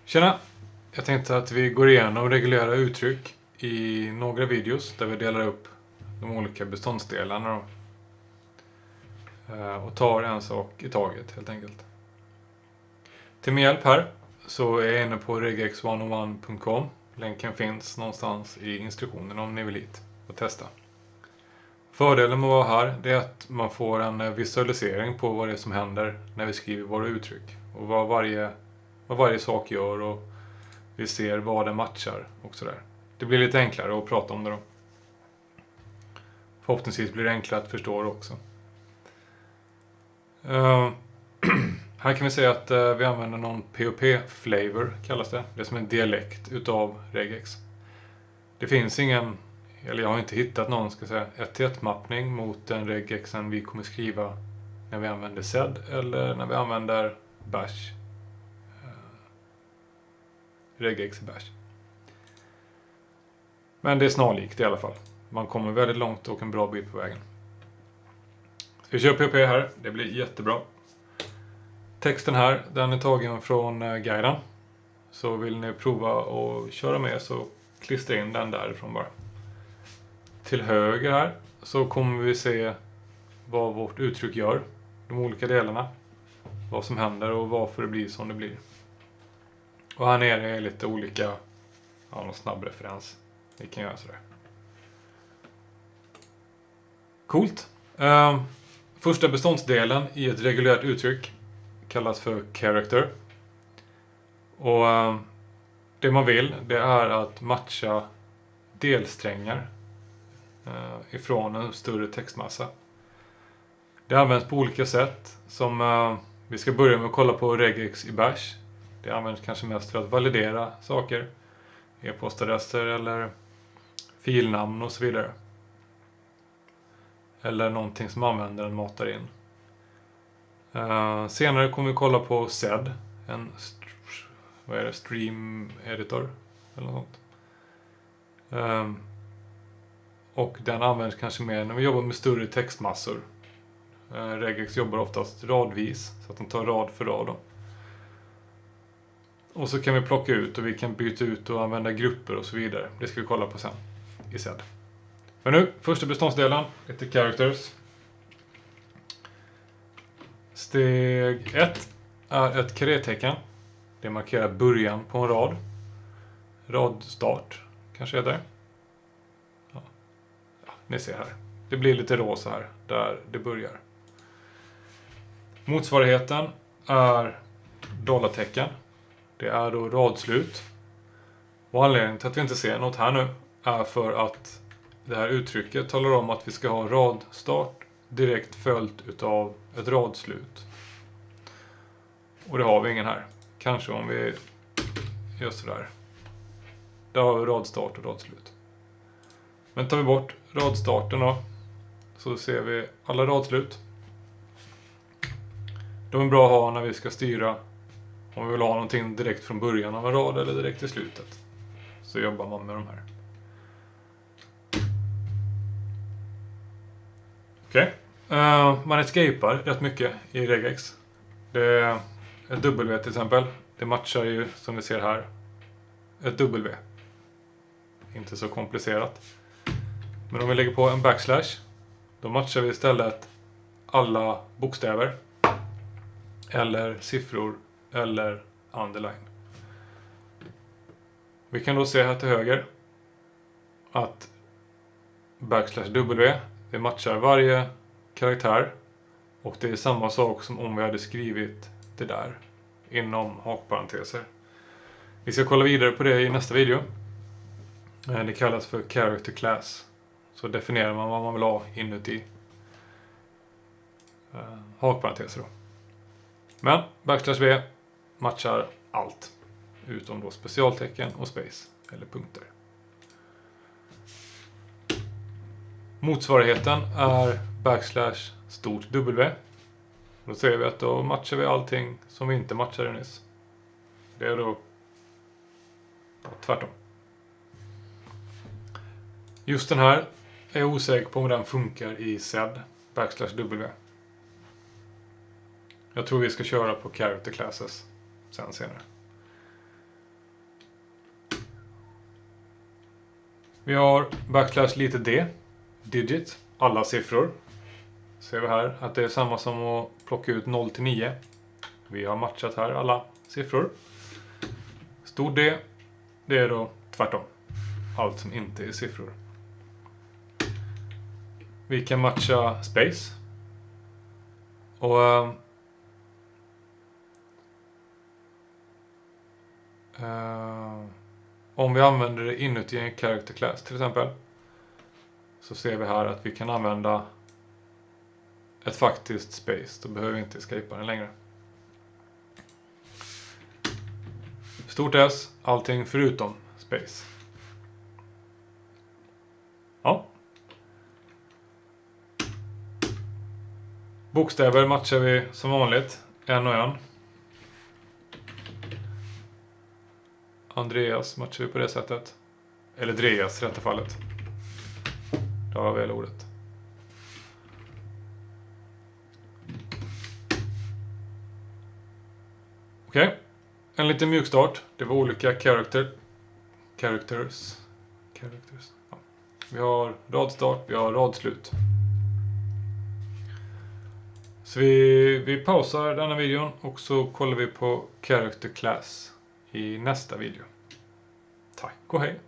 Tjena! Jag tänkte att vi går igenom reguljära uttryck i några videos där vi delar upp de olika beståndsdelarna då. Och tar en sak i taget helt enkelt. Till min hjälp här så är jag inne på regex101.com. Länken finns någonstans i instruktionen om ni vill hit och testa. Fördelen med att vara här är att man får en visualisering på vad det är som händer när vi skriver våra uttryck. Och vad varje sak gör och vi ser vad det matchar och sådär. Det blir lite enklare att prata om det då. Förhoppningsvis blir det enklare att förstå det också. Här kan vi se att vi använder någon POP-flavor kallas det. Det är som en dialekt utav regex. Det finns ingen, eller jag har inte hittat någon 1-till-1-mappning mot den regexen vi kommer skriva när vi använder sed eller när vi använder bash. Regex bash. Men det är snarlikt i alla fall. Man kommer väldigt långt och en bra bit på vägen. Så vi kör POP här. Det blir jättebra. Texten här, den är tagen från guiden. Så vill ni prova att köra med så klistra in den därifrån bara. Till höger här så kommer vi se vad vårt uttryck gör. De olika delarna. Vad som händer och varför det blir som det blir. Och här nere är lite olika, någon snabb referens. Vi kan göra sådär. Coolt. Första beståndsdelen i ett reguljärt uttryck kallas för character. Och det man vill, det är att matcha delsträngar ifrån en större textmassa. Det används på olika sätt. Som vi ska börja med att kolla på regex i bash. Det används kanske mest för att validera saker. E-postadresser eller filnamn och så vidare. Eller någonting som användaren matar in. Senare kommer vi kolla på sed. En stream editor. Eller något sånt. Och den används kanske mer när vi jobbar med större textmassor. Regex jobbar oftast radvis. Så att de tar rad för rad då. Och så kan vi plocka ut och vi kan byta ut och använda grupper och så vidare. Det ska vi kolla på sen i sed. Men nu, första beståndsdelen, lite characters. Steg 1 är ett karétecken. Det markerar början på en rad. Radstart, kanske heter det. Ja, ni ser här. Det blir lite rosa här, där det börjar. Motsvarigheten är dollartecken. Det är då radslut. Och anledningen till att vi inte ser något här nu är för att det här uttrycket talar om att vi ska ha radstart direkt följt utav ett radslut. Och det har vi ingen här. Kanske om vi gör sådär. Där har vi radstart och radslut. Men tar vi bort radstarten då, så ser vi alla radslut. De är bra att ha när vi ska styra om vi vill ha någonting direkt från början av en rad eller direkt i slutet. Så jobbar man med de här. Okej. Man escapar rätt mycket i regex. Det är ett W till exempel. Det matchar ju som vi ser här ett W. Inte så komplicerat. Men om vi lägger på en backslash, då matchar vi istället alla bokstäver. Eller siffror. Eller underline. Vi kan då se här till höger att backslash W, det matchar varje karaktär. Och det är samma sak som om vi hade skrivit det där inom hakparenteser. Vi ska kolla vidare på det i nästa video. Det kallas för character class. Så definierar man vad man vill ha inuti hakparenteser då. Men backslash V matchar allt. Utom då specialtecken och space eller punkter. Motsvarigheten är backslash stort W. Då ser vi att då matchar vi allting som vi inte matchade nyss. Det är då tvärtom. Just den här är jag osäker på om den funkar i sed backslash W. Jag tror vi ska köra på character classes sen senare. Vi har backslash lite D. Digit. Alla siffror. Ser vi här att det är samma som att plocka ut 0 till 9. Vi har matchat här alla siffror. Stor D. Det är då tvärtom. Allt som inte är siffror. Vi kan matcha space. Och om vi använder det inuti en character class till exempel, så ser vi här att vi kan använda ett faktiskt space. Då behöver vi inte escapa den längre. Stort S, allting förutom space. Ja. Bokstäver matchar vi som vanligt. En och en. Andreas matchar vi på det sättet. Eller Dreas i detta fallet. Där har vi väl ordet. Okej. En liten mjukstart. Det var olika characters. Ja. Vi har radstart, vi har radslut. Så vi pausar denna videon och så kollar vi på character class i nästa video. Tack och hej!